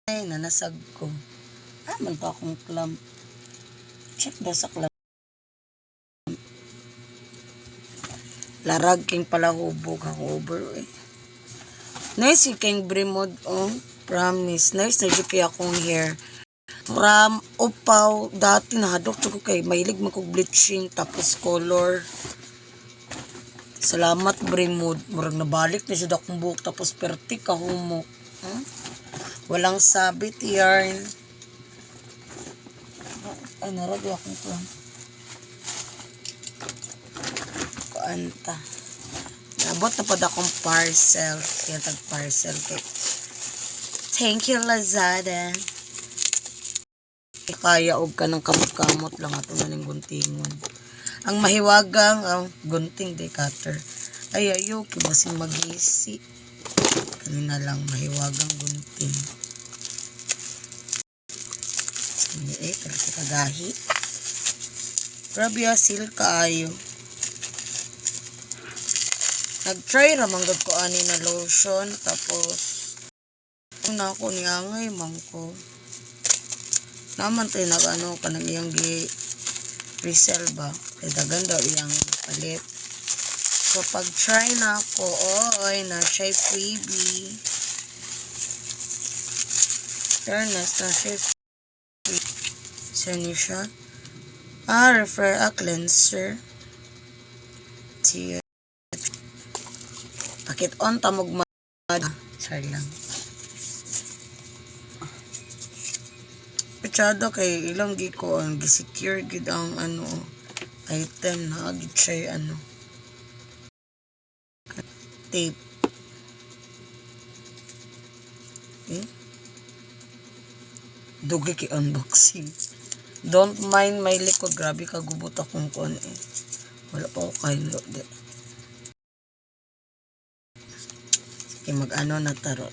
Ay, nanasag ko. Man pa akong clamp. Check daw sa clamp. Larag king pala hubog ang over eh. Nice king brimod oh. Promise. Nice na dyan kaya akong hair. Ram, upaw. Dati nahadok ko kay mahilig bleaching tapos color. Salamat brimod. Murag nabalik na siya akong buhok tapos perti kahumok. Walang sabit yarn. Ay, narado akong plan. Kuanta. Nabot na pa akong parcel. Kaya tag-parcel kay. Thank you, Lazada. Kaya og ka ng kamot-kamot lang ato na ng guntingon. Ang mahiwagang gunting de cutter. Ay, ayaw. Kibasing mag-isi. Kanina lang mahiwagang gunting. Pero kagahi. Grabe asil kaayo. Nag-try ramanggod ko ani na lotion. Tapos, na ako ni angay mangko. Naman tayo nag-ano ka ng iyang resell ba? Kaya dagan daw iyang palit. So, pag-try na ako, oy, na siya freebie. Fairness, na siya freebie. Saan siya? Refer a cleanser. Pakit on tamog sorry lang. Pitsada kay ilang giko ang gisecure gid ang item na agit siya tape. Dugi ki unboxing. Don't mind my likod. Grabe kagubot akong kuan eh. Wala pa ako kailo. Sige, mag-ano na tarot.